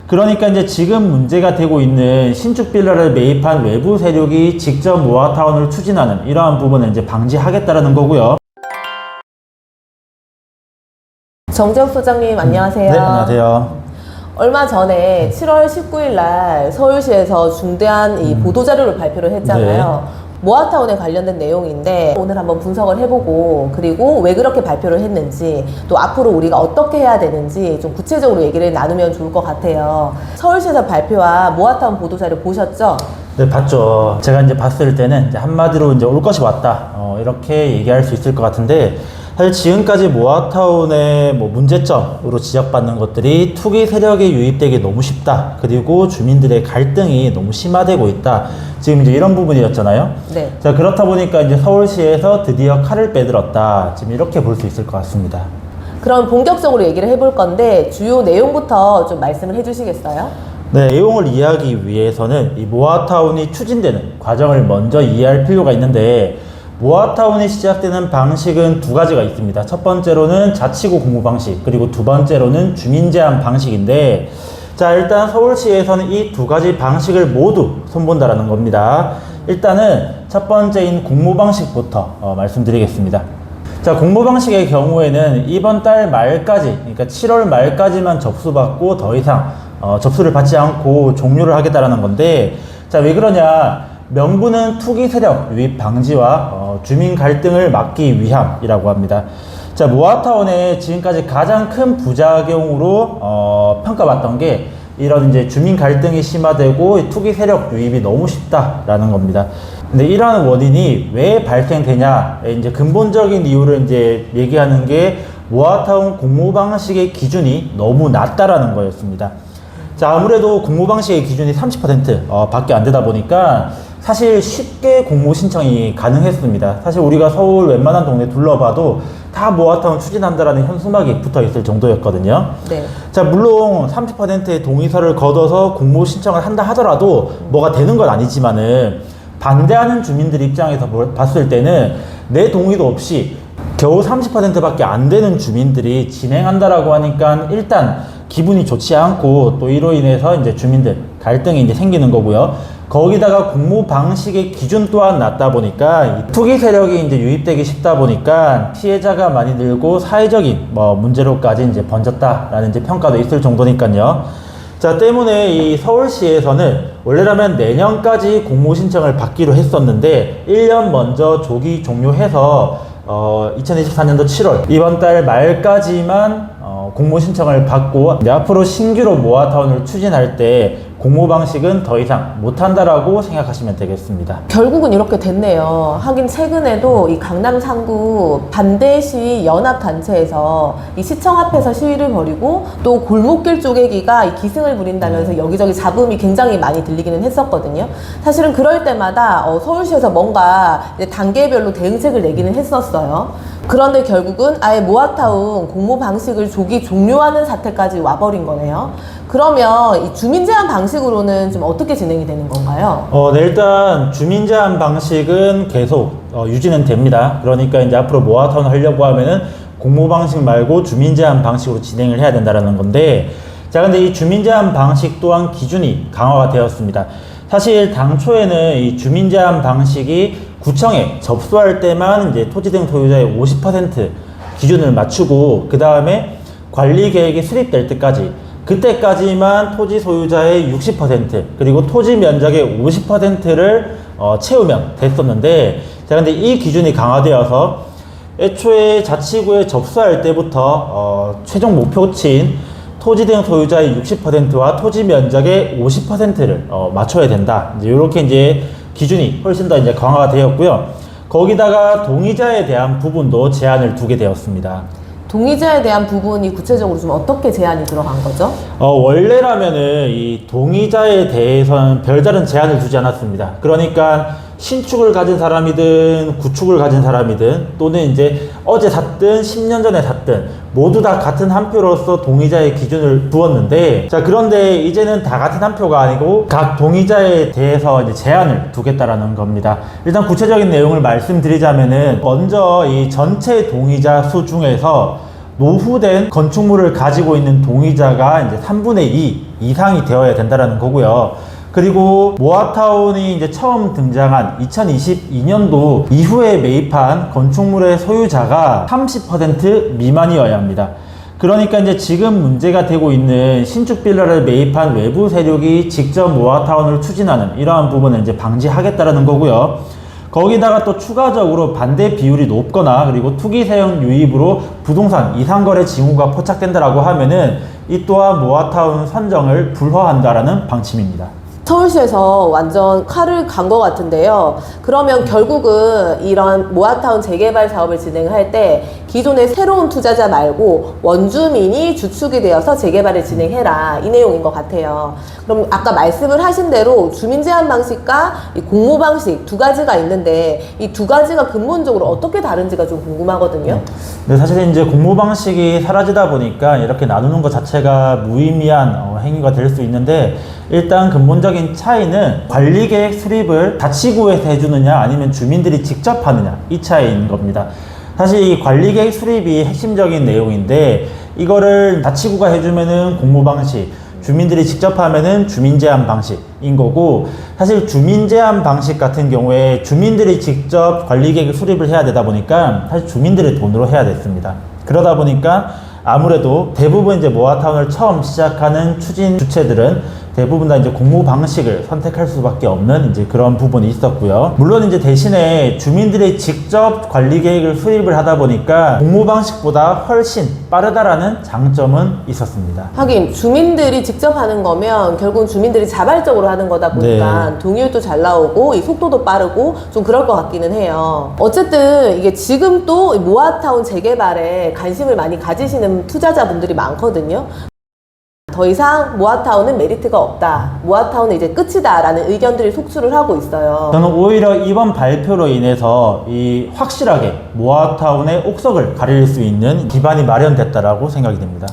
그러니까 이제 지금 문제가 되고 있는 신축 빌라를 매입한 외부 세력이 직접 모아타운을 추진하는 이러한 부분을 이제 방지하겠다라는 거고요. 정재욱 소장님 안녕하세요. 네, 안녕하세요. 얼마 전에 7월 19일 날 서울시에서 중대한 이 보도자료를 발표를 했잖아요. 모아타운에 관련된 내용인데 오늘 한번 분석을 해보고 그리고 왜 그렇게 발표를 했는지 또 앞으로 우리가 어떻게 해야 되는지 좀 구체적으로 얘기를 나누면 좋을 것 같아요. 서울시에서 발표한 모아타운 보도자료 보셨죠? 네, 봤죠. 제가 이제 봤을 때는 이제 한마디로 이제 올 것이 왔다. 이렇게 얘기할 수 있을 것 같은데 사실 지금까지 모아타운의 문제점으로 지적받는 것들이 투기 세력에 유입되기 너무 쉽다. 그리고 주민들의 갈등이 너무 심화되고 있다. 지금 이제 이런 부분이었잖아요. 네. 자, 그렇다 보니까 이제 서울시에서 드디어 칼을 빼들었다. 지금 이렇게 볼 수 있을 것 같습니다. 그럼 본격적으로 얘기를 해볼 건데 주요 내용부터 좀 말씀을 해주시겠어요? 네, 내용을 이해하기 위해서는 이 모아타운이 추진되는 과정을 먼저 이해할 필요가 있는데 모아타운이 시작되는 방식은 두 가지가 있습니다. 첫 번째로는 자치구 공모 방식, 그리고 두 번째로는 주민 제한 방식인데 자, 일단 서울시에서는 이 두 가지 방식을 모두 손본다라는 겁니다. 일단은 첫 번째인 공모 방식부터 말씀드리겠습니다. 자, 공모 방식의 경우에는 이번 달 말까지, 그러니까 7월 말까지만 접수받고 더 이상 접수를 받지 않고 종료를 하겠다라는 건데 자, 왜 그러냐? 명분은 투기 세력 유입 방지와 주민 갈등을 막기 위함이라고 합니다. 자, 모아타운의 지금까지 가장 큰 부작용으로 평가받던 게 이런 이제 주민 갈등이 심화되고 투기 세력 유입이 너무 쉽다라는 겁니다. 근데 이러한 원인이 왜 발생되냐? 이제 근본적인 이유를 이제 얘기하는 게 모아타운 공모 방식의 기준이 너무 낮다라는 거였습니다. 자, 아무래도 공모 방식의 기준이 30% 밖에 안 되다 보니까 사실 쉽게 공모 신청이 가능했습니다. 사실 우리가 서울 웬만한 동네 둘러봐도 다 모아타운 추진한다라는 현수막이 붙어 있을 정도였거든요. 네. 자, 물론 30%의 동의서를 거둬서 공모 신청을 한다 하더라도 뭐가 되는 건 아니지만은 반대하는 주민들 입장에서 봤을 때는 내 동의도 없이 겨우 30%밖에 안 되는 주민들이 진행한다라고 하니까 일단 기분이 좋지 않고 또 이로 인해서 이제 주민들 갈등이 이제 생기는 거고요. 거기다가 공모 방식의 기준 또한 낮다 보니까 이 투기 세력이 이제 유입되기 쉽다 보니까 피해자가 많이 늘고 사회적인 문제로까지 이제 번졌다라는 이제 평가도 있을 정도니까요. 자, 때문에 이 서울시에서는 원래라면 내년까지 공모 신청을 받기로 했었는데 1년 먼저 조기 종료해서 2024년도 7월 이번 달 말까지만 공모 신청을 받고 이제 앞으로 신규로 모아타운을 추진할 때 공모 방식은 더 이상 못한다라고 생각하시면 되겠습니다. 결국은 이렇게 됐네요. 하긴 최근에도 이 강남 상구 반대 시위 연합단체에서 이 시청 앞에서 시위를 벌이고 또 골목길 쪼개기가 이 기승을 부린다면서 여기저기 잡음이 굉장히 많이 들리기는 했었거든요. 사실은 그럴 때마다 서울시에서 뭔가 이제 단계별로 대응책을 내기는 했었어요. 그런데 결국은 아예 모아타운 공모 방식을 조기 종료하는 사태까지 와버린 거네요. 그러면 이 주민 제한 방식으로는 좀 어떻게 진행이 되는 건가요? 네, 일단 주민 제한 방식은 계속 유지는 됩니다. 그러니까 이제 앞으로 모아타운을 하려고 하면은 공모 방식 말고 주민 제한 방식으로 진행을 해야 된다라는 건데 자, 근데 이 주민 제한 방식 또한 기준이 강화가 되었습니다. 사실 당초에는 이 주민 제한 방식이 구청에 접수할 때만 이제 토지 등 소유자의 50% 기준을 맞추고 그 다음에 관리 계획이 수립될 때까지 그때까지만 토지 소유자의 60% 그리고 토지 면적의 50%를 채우면 됐었는데 자, 근데 이 기준이 강화되어서 애초에 자치구에 접수할 때부터 최종 목표치인 토지 등 소유자의 60%와 토지 면적의 50%를 맞춰야 된다. 이제 이렇게 이제 기준이 훨씬 더 이제 강화가 되었고요. 거기다가 동의자에 대한 부분도 제한을 두게 되었습니다. 동의자에 대한 부분이 구체적으로 좀 어떻게 제한이 들어간 거죠? 원래라면은 이 동의자에 대해서는 별다른 제한을 두지 않았습니다. 그러니까 신축을 가진 사람이든 구축을 가진 사람이든 또는 이제 어제 샀든 10년 전에 샀든 모두 다 같은 한 표로서 동의자의 기준을 두었는데 자, 그런데 이제는 다 같은 한 표가 아니고 각 동의자에 대해서 이제 제한을 두겠다라는 겁니다. 일단 구체적인 내용을 말씀드리자면은 먼저 이 전체 동의자 수 중에서 노후된 건축물을 가지고 있는 동의자가 이제 3분의 2 이상이 되어야 된다는 거고요. 그리고 모아타운이 이제 처음 등장한 2022년도 이후에 매입한 건축물의 소유자가 30% 미만이어야 합니다. 그러니까 이제 지금 문제가 되고 있는 신축 빌라를 매입한 외부 세력이 직접 모아타운을 추진하는 이러한 부분을 이제 방지하겠다라는 거고요. 거기다가 또 추가적으로 반대 비율이 높거나 그리고 투기 세형 유입으로 부동산 이상거래 징후가 포착된다라고 하면은 이 또한 모아타운 선정을 불허한다라는 방침입니다. 서울시에서 완전 칼을 간 것 같은데요. 그러면 결국은 이런 모아타운 재개발 사업을 진행할 때 기존의 새로운 투자자 말고 원주민이 주축이 되어서 재개발을 진행해라, 이 내용인 것 같아요. 그럼 아까 말씀을 하신 대로 주민 제한 방식과 이 공모 방식 두 가지가 있는데 이 두 가지가 근본적으로 어떻게 다른지가 좀 궁금하거든요. 네, 사실 이제 공모 방식이 사라지다 보니까 이렇게 나누는 것 자체가 무의미한 행위가 될 수 있는데, 일단 근본적인 차이는 관리계획 수립을 자치구에서 해주느냐 아니면 주민들이 직접 하느냐, 이 차이인 겁니다. 사실 이 관리계획 수립이 핵심적인 내용인데, 이거를 자치구가 해주면은 공모 방식, 주민들이 직접 하면은 주민 제한 방식인 거고, 사실 주민 제한 방식 같은 경우에 주민들이 직접 관리계획 수립을 해야 되다 보니까 사실 주민들의 돈으로 해야 됐습니다. 그러다 보니까 아무래도 대부분 이제 모아타운을 처음 시작하는 추진 주체들은 대부분 다 이제 공모 방식을 선택할 수밖에 없는 이제 그런 부분이 있었고요. 물론 이제 대신에 주민들이 직접 관리 계획을 수립을 하다 보니까 공모 방식보다 훨씬 빠르다라는 장점은 있었습니다. 하긴 주민들이 직접 하는 거면 결국은 주민들이 자발적으로 하는 거다 보니까 동의율도 잘 나오고 이 속도도 빠르고 좀 그럴 것 같기는 해요. 어쨌든 이게 지금 또 모아타운 재개발에 관심을 많이 가지시는 투자자분들이 많거든요. 더 이상 모아타운은 메리트가 없다, 모아타운은 이제 끝이다 라는 의견들이 속출을 하고 있어요. 저는 오히려 이번 발표로 인해서 이 확실하게 모아타운의 옥석을 가릴 수 있는 기반이 마련됐다라고 생각이 됩니다.